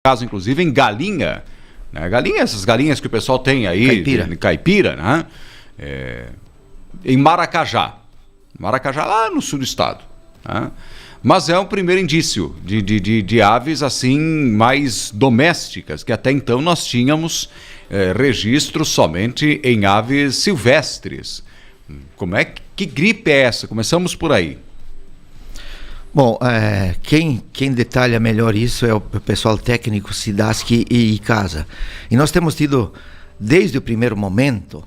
caso, inclusive, em galinha, né? Galinha, essas galinhas que o pessoal tem aí, caipira, né? Em Maracajá. Maracajá, lá no sul do estado. Né? Mas é um primeiro indício de aves assim mais domésticas, que até então nós tínhamos registros somente em aves silvestres. Que gripe é essa? Começamos por aí. Bom, quem detalha melhor isso é o pessoal técnico SIDASC e ICASA. E nós temos tido, desde o primeiro momento,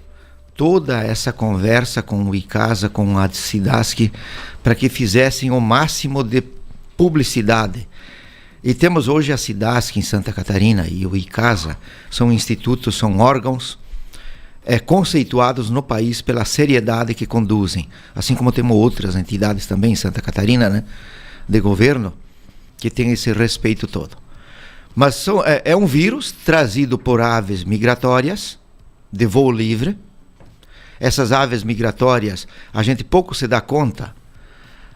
toda essa conversa com o ICASA, com a SIDASC, para que fizessem o máximo de publicidade. E temos hoje a SIDASC em Santa Catarina e o ICASA, são institutos, são órgãos conceituados no país pela seriedade que conduzem, assim como temos outras entidades também em Santa Catarina, né, de governo, que tem esse respeito todo. Mas é um vírus trazido por aves migratórias de voo livre. Essas aves migratórias, a gente pouco se dá conta,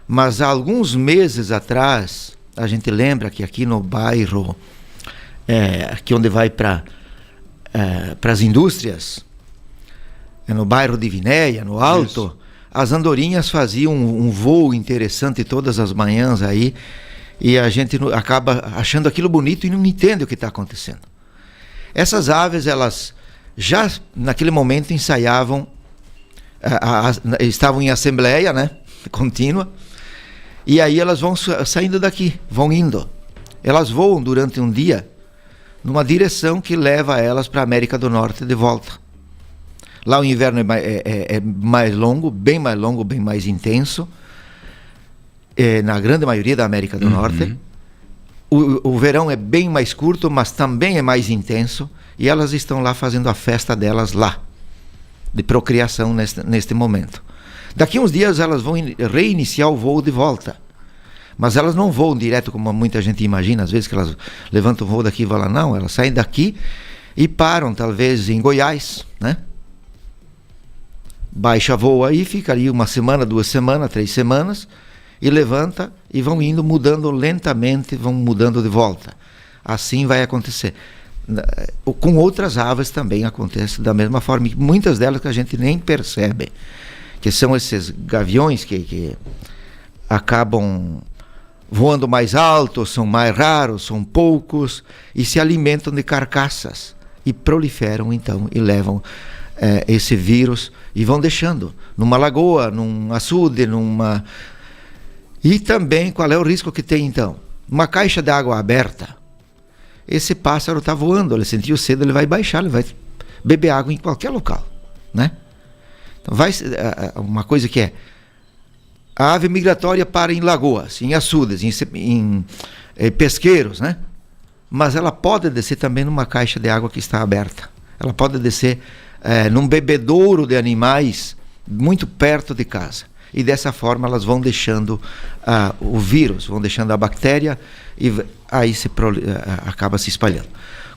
mas há alguns meses atrás, a gente lembra que aqui no bairro, aqui onde vai para as indústrias, no bairro de Vinéia, no Alto, isso, as andorinhas faziam um voo interessante todas as manhãs aí, e a gente acaba achando aquilo bonito e não entende o que está acontecendo. Essas aves, elas já naquele momento ensaiavam, estavam em assembleia, né, contínua, e aí elas vão saindo daqui, vão indo. Elas voam durante um dia numa direção que leva elas para a América do Norte de volta. Lá o inverno é mais longo, bem mais intenso, na grande maioria da América do Norte. O verão é bem mais curto, mas também é mais intenso, e elas estão lá fazendo a festa delas lá, de procriação neste momento. Daqui uns dias elas vão reiniciar o voo de volta, mas elas não voam direto como muita gente imagina, às vezes que elas levantam o voo daqui e vão lá, não, elas saem daqui e param talvez em Goiás, né? Baixa voo aí, fica ali uma semana, 2 semanas, 3 semanas, e levanta e vão indo, mudando lentamente, vão mudando de volta. Assim vai acontecer. Com outras aves também acontece da mesma forma, muitas delas que a gente nem percebe, que são esses gaviões que acabam voando mais alto, são mais raros, são poucos, e se alimentam de carcaças, e proliferam então, e levam esse vírus, e vão deixando numa lagoa, num açude, E também, qual é o risco que tem então? Uma caixa de água aberta, esse pássaro está voando, ele sentiu sede, ele vai baixar, ele vai beber água em qualquer local, né? Então uma coisa que a ave migratória para em lagoas, em açudes, em pesqueiros, né? Mas ela pode descer também numa caixa de água que está aberta. Ela pode descer num bebedouro de animais muito perto de casa. E dessa forma elas vão deixando o vírus, vão deixando a bactéria, e aí acaba se espalhando.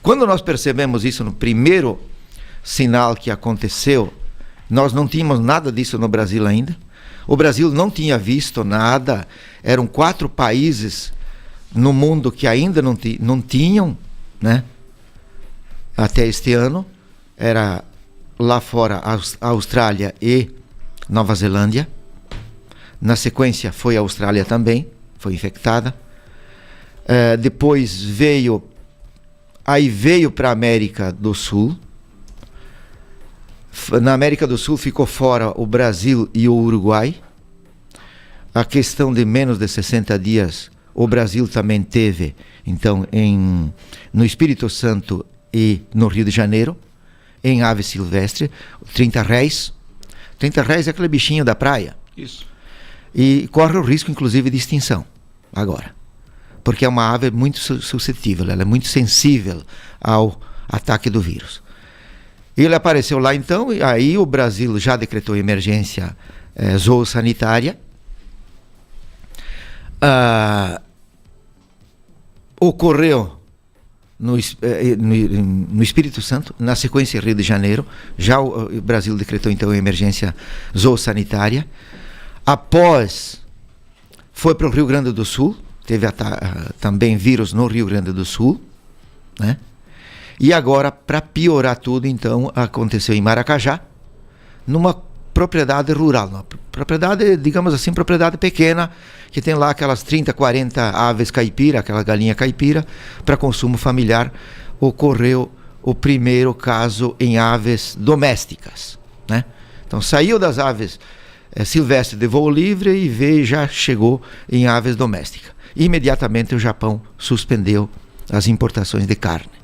Quando nós percebemos isso no primeiro sinal que aconteceu, nós não tínhamos nada disso no Brasil ainda. O Brasil não tinha visto nada, eram 4 países no mundo que ainda não tinham, né? Até este ano, era lá fora a Austrália e Nova Zelândia. Na sequência foi a Austrália também, foi infectada. Depois veio para a América do Sul. Na América do Sul ficou fora o Brasil e o Uruguai. A questão de menos de 60 dias, o Brasil também teve, então, no Espírito Santo e no Rio de Janeiro, em ave silvestre, 30 réis. 30 réis é aquele bichinho da praia. Isso. E corre o risco, inclusive, de extinção, agora. Porque é uma ave muito suscetível, ela é muito sensível ao ataque do vírus. Ele apareceu lá então, e aí o Brasil já decretou emergência zoossanitária. Ocorreu no Espírito Santo, na sequência Rio de Janeiro, já o Brasil decretou então emergência zoossanitária. Após, foi para o Rio Grande do Sul, teve também vírus no Rio Grande do Sul, né? E agora, para piorar tudo, então, aconteceu em Maracajá, numa propriedade rural, uma propriedade, digamos assim, propriedade pequena, que tem lá aquelas 30, 40 aves caipira, aquela galinha caipira, para consumo familiar. Ocorreu o primeiro caso em aves domésticas, né? Então saiu das aves silvestres de voo livre e já chegou em aves domésticas. Imediatamente o Japão suspendeu as importações de carne.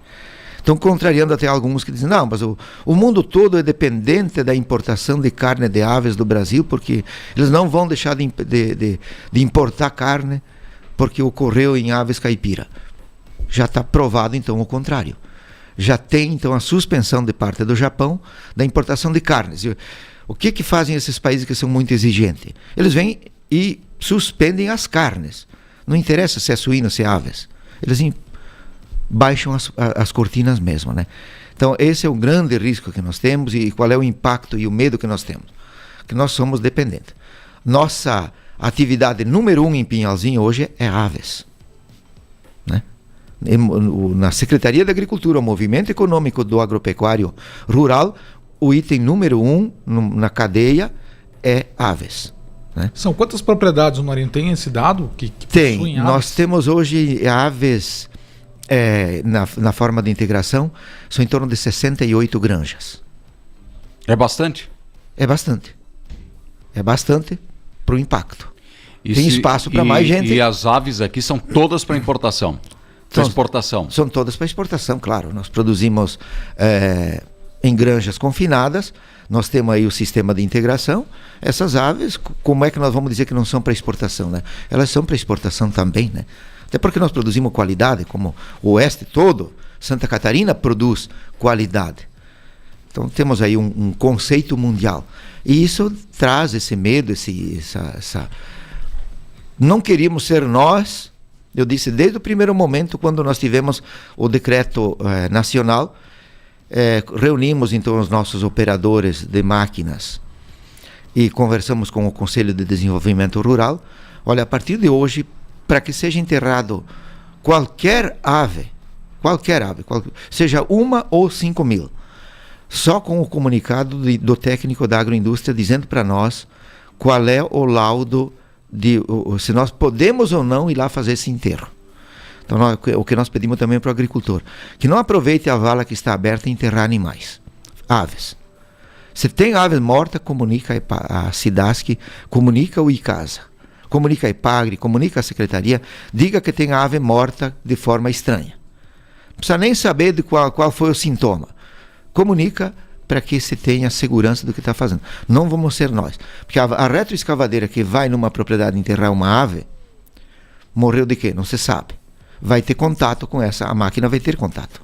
Estão contrariando até alguns que dizem, não, mas o mundo todo é dependente da importação de carne de aves do Brasil, porque eles não vão deixar de importar carne porque ocorreu em aves caipira. Já está provado, então, o contrário. Já tem, então, a suspensão de parte do Japão da importação de carnes. O que fazem esses países que são muito exigentes? Eles vêm e suspendem as carnes. Não interessa se é suíno, se é aves. Eles baixam as cortinas mesmo, né? Então, esse é o grande risco que nós temos e qual é o impacto e o medo que nós temos. Que nós somos dependentes. Nossa atividade número 1 em Pinhalzinho hoje é aves, né? Na Secretaria da Agricultura, o Movimento Econômico do Agropecuário Rural, o item número 1 na cadeia é aves, né? São quantas propriedades o Honorino tem esse dado? Que tem, nós temos hoje aves na forma de integração, são em torno de 68 granjas. É bastante? É bastante. É bastante para o impacto. Tem espaço para mais gente. E as aves aqui são todas para importação? Para exportação? São todas para exportação, claro. Nós produzimos em granjas confinadas, nós temos aí o sistema de integração. Essas aves, como é que nós vamos dizer que não são para exportação, né? Elas são para exportação também, né? Até porque nós produzimos qualidade, como o oeste todo, Santa Catarina produz qualidade. Então temos aí um conceito mundial. E isso traz esse medo, essa... Não queríamos ser nós. Eu disse desde o primeiro momento, quando nós tivemos o decreto nacional, reunimos então os nossos operadores de máquinas e conversamos com o Conselho de Desenvolvimento Rural. Olha, a partir de hoje, para que seja enterrado qualquer ave, seja 1 ou 5 mil, só com o comunicado do técnico da agroindústria dizendo para nós qual é o laudo se nós podemos ou não ir lá fazer esse enterro. Então, o que nós pedimos também para o agricultor, que não aproveite a vala que está aberta e enterrar animais, aves. Se tem aves mortas, comunica a SIDASC, comunica o ICASA, comunica a IPAGRE, comunica a Secretaria, diga que tem ave morta de forma estranha. Não precisa nem saber de qual foi o sintoma. Comunica para que se tenha segurança do que está fazendo. Não vamos ser nós. Porque a retroescavadeira que vai numa propriedade enterrar uma ave, morreu de quê? Não se sabe. Vai ter contato com a máquina vai ter contato.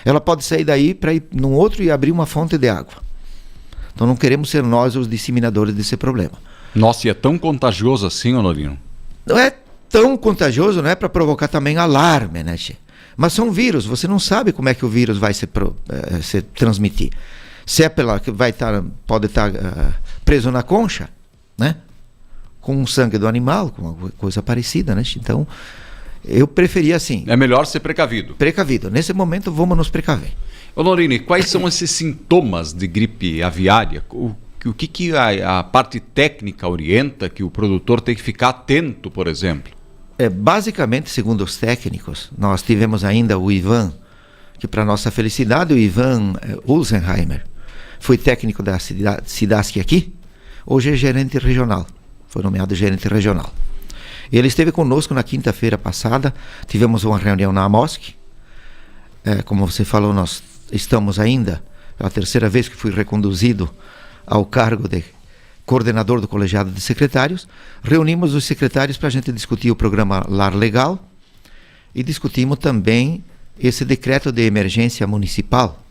Ela pode sair daí para ir num outro e abrir uma fonte de água. Então não queremos ser nós os disseminadores desse problema. Nossa, e é tão contagioso assim, Honorino? Não é tão contagioso, não é para provocar também alarme, né, Che? Mas são vírus, você não sabe como é que o vírus vai se transmitir. Se é que pode estar preso na concha, né? Com o sangue do animal, com uma coisa parecida, né? Então, eu preferia assim. É melhor ser precavido. Precavido. Nesse momento, vamos nos precaver. Honorino, quais são esses sintomas de gripe aviária? O que a parte técnica orienta que o produtor tem que ficar atento, por exemplo? Basicamente, segundo os técnicos, nós tivemos ainda o Ivan, que para nossa felicidade, o Ivan Ulsenheimer, foi técnico da SIDASC aqui, hoje é gerente regional, foi nomeado gerente regional. Ele esteve conosco na quinta-feira passada, tivemos uma reunião na AMOSC, como você falou, nós estamos ainda, é a terceira vez que fui reconduzido ao cargo de coordenador do colegiado de secretários, reunimos os secretários para a gente discutir o programa Lar Legal e discutimos também esse decreto de emergência municipal,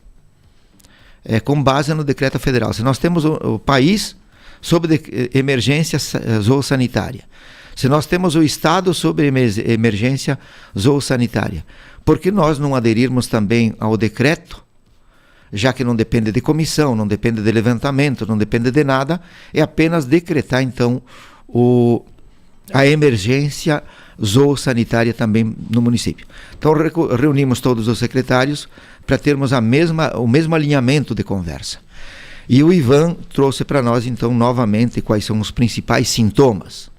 com base no decreto federal. Se nós temos o país sob emergência zoossanitária, se nós temos o Estado sob emergência zoossanitária, por que nós não aderirmos também ao decreto, já que não depende de comissão, não depende de levantamento, não depende de nada, é apenas decretar então a emergência zoossanitária também no município. Então reunimos todos os secretários para termos o mesmo alinhamento de conversa. E o Ivan trouxe para nós então novamente quais são os principais sintomas.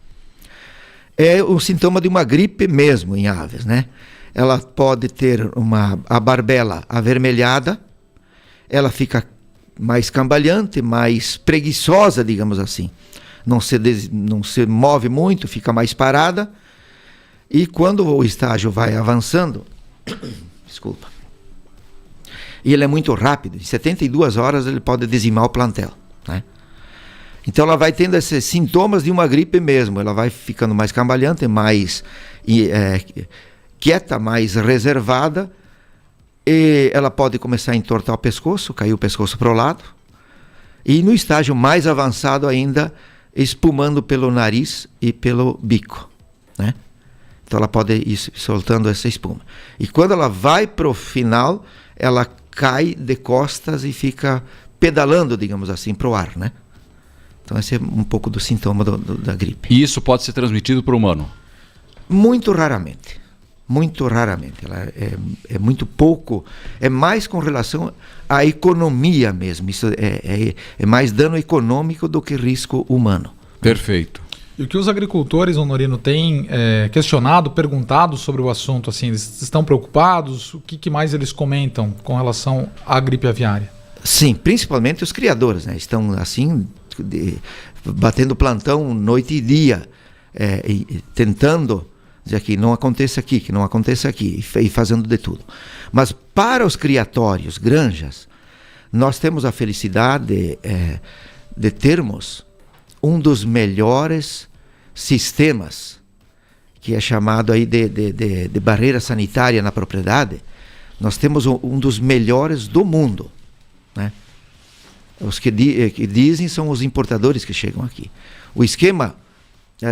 É o sintoma de uma gripe mesmo em aves, né? Ela pode ter a barbela avermelhada, ela fica mais cambalhante, mais preguiçosa, digamos assim. Não se move muito, fica mais parada. E quando o estágio vai avançando, desculpa, e ele é muito rápido, em 72 horas ele pode dizimar o plantel, né? Então ela vai tendo esses sintomas de uma gripe mesmo, ela vai ficando mais cambalhante, mais quieta, mais reservada, e ela pode começar a entortar o pescoço, cair o pescoço para o lado, e no estágio mais avançado ainda, espumando pelo nariz e pelo bico, né? Então ela pode ir soltando essa espuma. E quando ela vai para o final, ela cai de costas e fica pedalando, digamos assim, para o ar, né? Então esse é um pouco do sintoma da gripe. E isso pode ser transmitido para o humano? Muito raramente. Muito raramente. Ela é muito pouco. É mais com relação à economia mesmo. Isso é mais dano econômico do que risco humano. Perfeito. E o que os agricultores, Honorino, têm questionado, perguntado sobre o assunto? Assim, eles estão preocupados? O que mais eles comentam com relação à gripe aviária? Sim, principalmente os criadores, né? Estão assim, batendo plantão noite e dia, tentando dizer que não aconteça aqui, que não aconteça aqui, e fazendo de tudo. Mas para os criatórios, granjas, nós temos a felicidade de termos um dos melhores sistemas, que é chamado aí de barreira sanitária na propriedade. Nós temos um dos melhores do mundo, né? Os que dizem são os importadores que chegam aqui. O esquema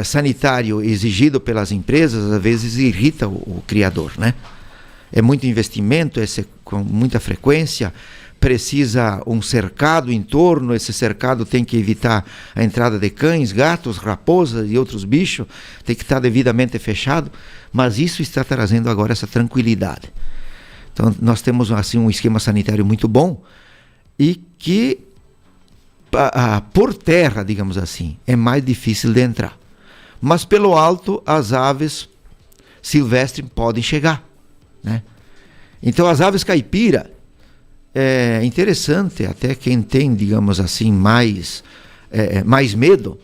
sanitário exigido pelas empresas às vezes irrita o criador, né? É muito investimento, com muita frequência, precisa um cercado em torno, esse cercado tem que evitar a entrada de cães, gatos, raposas e outros bichos, tem que estar devidamente fechado, mas isso está trazendo agora essa tranquilidade. Então nós temos assim um esquema sanitário muito bom e que por terra, digamos assim, é mais difícil de entrar. Mas pelo alto as aves silvestres podem chegar, né? Então as aves caipira, é interessante, até quem tem, digamos assim, mais medo,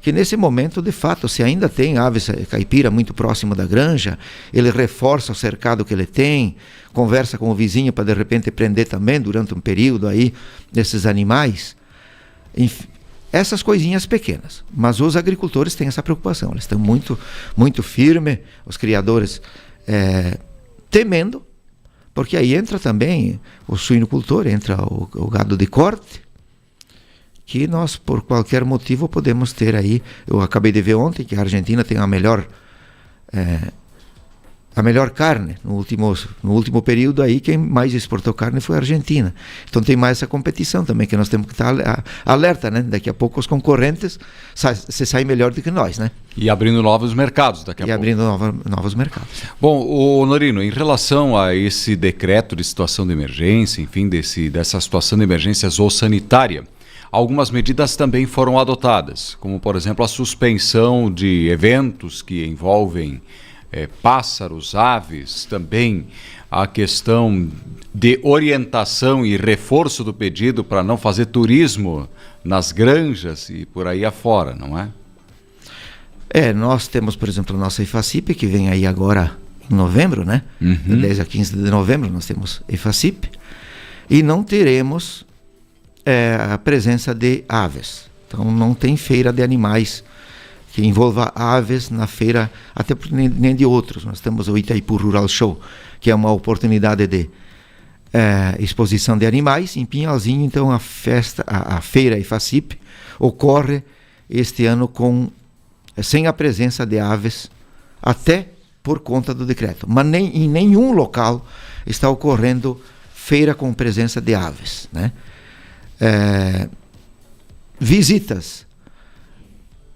que nesse momento, de fato, se ainda tem aves caipira muito próximo da granja, ele reforça o cercado que ele tem, conversa com o vizinho para de repente prender também durante um período aí desses animais. Enfim, essas coisinhas pequenas. Mas os agricultores têm essa preocupação, eles estão muito, muito firmes, os criadores temendo, porque aí entra também o suinocultor, entra o gado de corte, que nós, por qualquer motivo, podemos ter aí. Eu acabei de ver ontem que a Argentina tem a melhor carne. No último período aí, quem mais exportou carne foi a Argentina. Então tem mais essa competição também, que nós temos que estar alerta, né? Daqui a pouco os concorrentes se saem melhor do que nós, né? E abrindo novos mercados daqui a pouco. E abrindo novos mercados. Bom, Honorino, em relação a esse decreto de situação de emergência, enfim, dessa situação de emergência zoossanitária, algumas medidas também foram adotadas, como, por exemplo, a suspensão de eventos que envolvem pássaros, aves, também a questão de orientação e reforço do pedido para não fazer turismo nas granjas e por aí afora, não é? Nós temos, por exemplo, a nossa EFACIP, que vem aí agora em novembro, né? Uhum. De 10 a 15 de novembro nós temos EFACIP, e não teremos a presença de aves. Então não tem feira de animais que envolva aves na feira, até nem de outros. Nós temos o Itaipu Rural Show, que é uma oportunidade de exposição de animais. Em Pinhalzinho, então, a feira EFACIP ocorre este ano sem a presença de aves, até por conta do decreto. Mas em nenhum local está ocorrendo feira com presença de aves, né? Visitas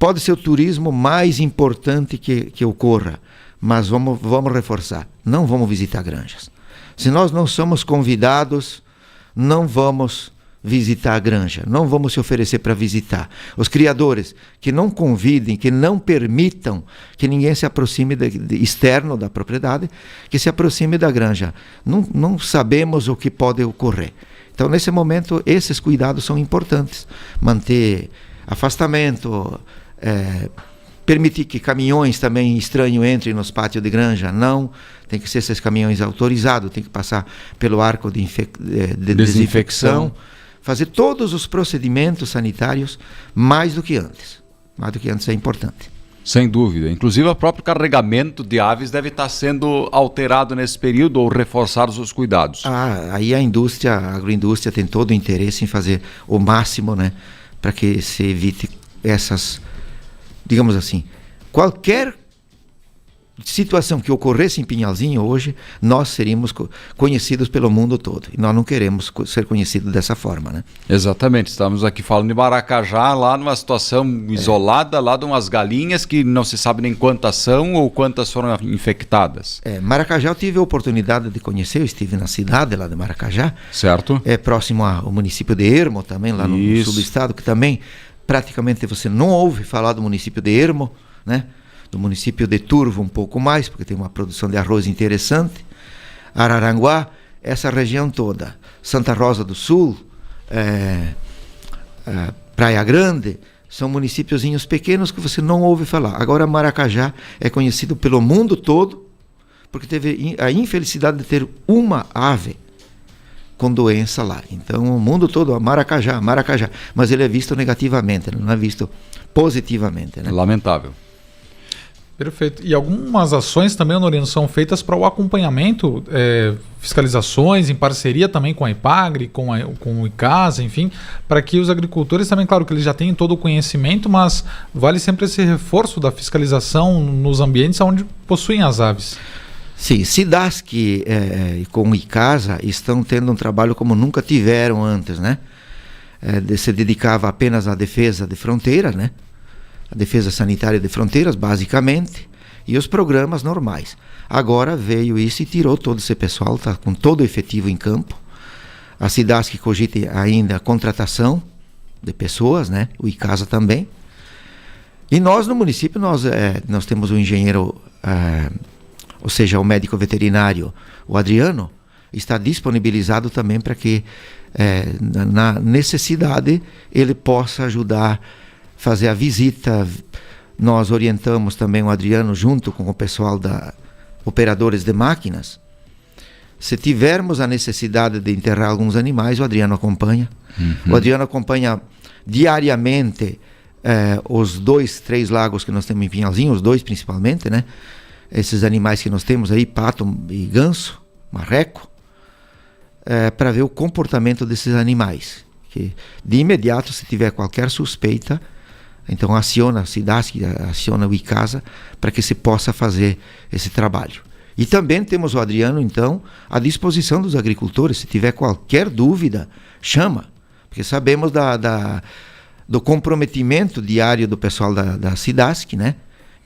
pode ser o turismo mais importante que ocorra, mas vamos reforçar, não vamos visitar granjas. Se nós não somos convidados, não vamos visitar a granja, não vamos se oferecer para visitar. Os criadores que não convidem, que não permitam que ninguém se aproxime externo da propriedade, que se aproxime da granja. Não sabemos o que pode ocorrer. Então, nesse momento, esses cuidados são importantes. Manter afastamento, permitir que caminhões também estranhos entrem nos pátios de granja, não. Tem que ser esses caminhões autorizados, tem que passar pelo arco de desinfecção. Fazer todos os procedimentos sanitários mais do que antes. Mais do que antes é importante. Sem dúvida. Inclusive, o próprio carregamento de aves deve estar sendo alterado nesse período ou reforçados os cuidados. Aí a agroindústria tem todo o interesse em fazer o máximo, né, para que se evite essas, digamos assim, qualquer situação que ocorresse em Pinhalzinho hoje, nós seríamos conhecidos pelo mundo todo. E nós não queremos ser conhecidos dessa forma, né? Exatamente. Estamos aqui falando de Maracajá, lá numa situação isolada, lá de umas galinhas que não se sabe nem quantas são ou quantas foram infectadas. Maracajá eu tive a oportunidade de conhecer, eu estive na cidade lá de Maracajá. Certo. É próximo ao município de Ermo também, lá no sul do estado, que também praticamente você não ouve falar do município de Ermo, né? Do município de Turvo um pouco mais, porque tem uma produção de arroz interessante. Araranguá, essa região toda. Santa Rosa do Sul, Praia Grande, são municípiozinhos pequenos que você não ouve falar. Agora Maracajá é conhecido pelo mundo todo, porque teve a infelicidade de ter uma ave com doença lá. Então o mundo todo, Maracajá, mas ele é visto negativamente, não é visto positivamente, né? Lamentável. Perfeito. E algumas ações também, Honorino, são feitas para o acompanhamento, fiscalizações em parceria também com a IPAGRE, com o ICASA, enfim, para que os agricultores também, claro que eles já têm todo o conhecimento, mas vale sempre esse reforço da fiscalização nos ambientes onde possuem as aves. Sim, SIDASC com o ICASA estão tendo um trabalho como nunca tiveram antes, né? Se dedicava apenas à defesa de fronteira, né? A defesa sanitária de fronteiras, basicamente, e os programas normais. Agora veio isso e tirou todo esse pessoal, está com todo o efetivo em campo. A SIDASC cogita ainda a contratação de pessoas, né? O ICASA também. E nós no município, nós temos um engenheiro, ou seja, o médico veterinário, o Adriano, está disponibilizado também para que, na necessidade, ele possa ajudar fazer a visita. Nós orientamos também o Adriano junto com o pessoal da operadores de máquinas. Se tivermos a necessidade de enterrar alguns animais, o Adriano acompanha. Uhum. O Adriano acompanha diariamente os 2, 3 lagos que nós temos em Pinhalzinho, os 2 principalmente, né? Esses animais que nós temos aí, pato e ganso, marreco, para ver o comportamento desses animais. Que de imediato, se tiver qualquer suspeita, então aciona a SIDASC, aciona o ICASA para que se possa fazer esse trabalho. E também temos o Adriano, então, à disposição dos agricultores. Se tiver qualquer dúvida, chama. Porque sabemos do comprometimento diário do pessoal da SIDASC, né?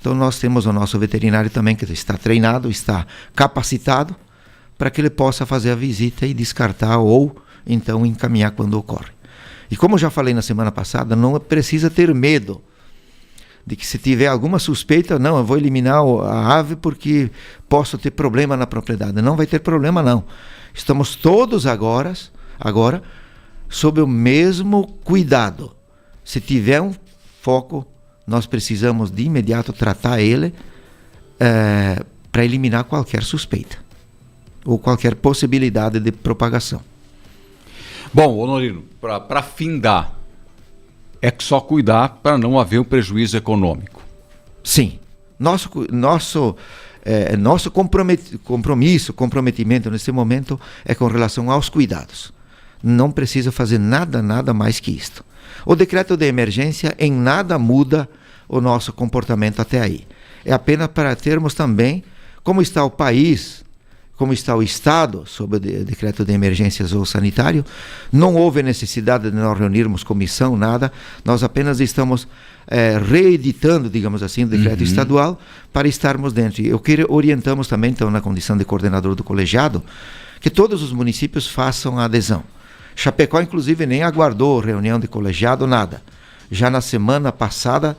Então nós temos o nosso veterinário também, que está treinado, está capacitado, para que ele possa fazer a visita e descartar ou então encaminhar quando ocorre. E como eu já falei na semana passada, não precisa ter medo de que se tiver alguma suspeita, não, eu vou eliminar a ave porque posso ter problema na propriedade. Não vai ter problema, não. Estamos todos agora sob o mesmo cuidado. Se tiver um foco, nós precisamos de imediato tratar ele para eliminar qualquer suspeita ou qualquer possibilidade de propagação. Bom, Honorino, para findar, é só cuidar para não haver um prejuízo econômico. Sim. Nosso comprometimento nesse momento é com relação aos cuidados. Não precisa fazer nada mais que isto. O decreto de emergência em nada muda o nosso comportamento até aí. É apenas para termos também como está o país, como está o Estado, sob o decreto de emergência zoossanitário, não houve necessidade de nós reunirmos comissão, nada, nós apenas estamos reeditando, digamos assim, o decreto estadual para estarmos dentro. E orientamos também, então, na condição de coordenador do colegiado, que todos os municípios façam a adesão. Chapecó, inclusive, nem aguardou reunião de colegiado, nada. Já na semana passada,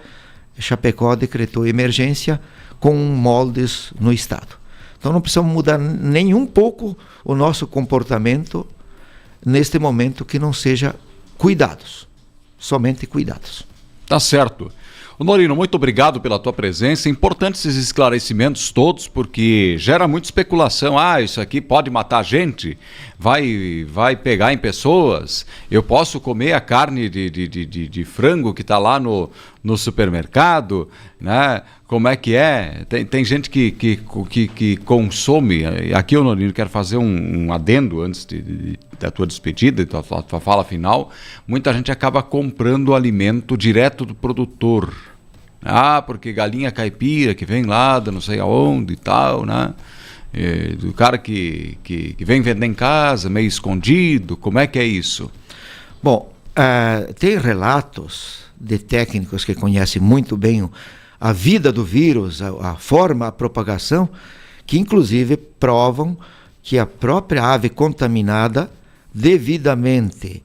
Chapecó decretou emergência com moldes no Estado. Então não precisamos mudar nem um pouco o nosso comportamento neste momento que não seja cuidados, somente cuidados. Tá certo. Norino, muito obrigado pela tua presença. Importantes esses esclarecimentos todos, porque gera muita especulação. Isso aqui pode matar gente, vai pegar em pessoas. Eu posso comer a carne de frango que está lá no supermercado, né? Como é que é? Tem gente que consome. Aqui, Norino, quero fazer um adendo antes da tua despedida, da tua fala final. Muita gente acaba comprando alimento direto do produtor. Porque galinha caipira que vem lá da não sei aonde e tal, né? Do cara que vem vender em casa, meio escondido. Como é que é isso? Bom, tem relatos de técnicos que conhecem muito bem a vida do vírus, a forma, a propagação, que inclusive provam que a própria ave contaminada, devidamente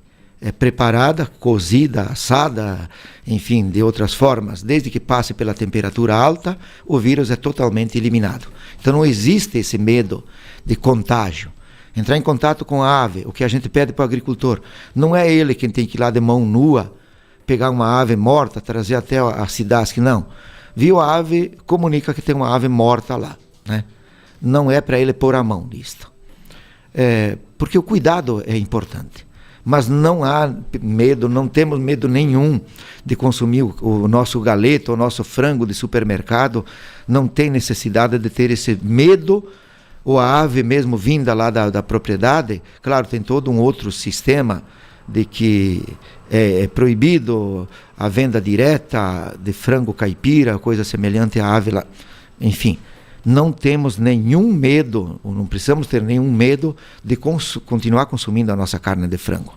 preparada, cozida, assada, enfim, de outras formas, desde que passe pela temperatura alta, o vírus é totalmente eliminado. Então não existe esse medo de contágio. Entrar em contato com a ave, o que a gente pede para o agricultor, não é ele quem tem que ir lá de mão nua, pegar uma ave morta, trazer até a cidade, não. Viu a ave, comunica que tem uma ave morta lá, né? Não é para ele pôr a mão nisto. Porque o cuidado é importante. Mas não há medo, não temos medo nenhum de consumir o nosso galeto, o nosso frango de supermercado. Não tem necessidade de ter esse medo, ou a ave mesmo vinda lá da propriedade. Claro, tem todo um outro sistema de que é proibido a venda direta de frango caipira, coisa semelhante à ave lá. Enfim, não temos nenhum medo, ou não precisamos ter nenhum medo de continuar consumindo a nossa carne de frango.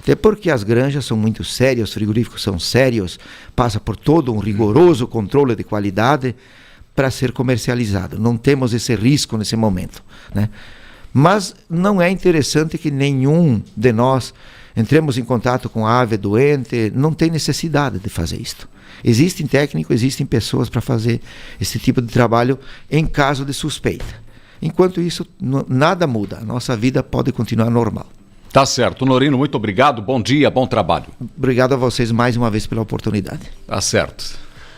Até porque as granjas são muito sérias, os frigoríficos são sérios, passa por todo um rigoroso controle de qualidade para ser comercializado. Não temos esse risco nesse momento, né? Mas não é interessante que nenhum de nós entremos em contato com a ave doente, não tem necessidade de fazer isto. Existem técnicos, existem pessoas para fazer esse tipo de trabalho em caso de suspeita. Enquanto isso, nada muda, a nossa vida pode continuar normal. Tá certo. Norino, muito obrigado, bom dia, bom trabalho. Obrigado a vocês mais uma vez pela oportunidade. Tá certo.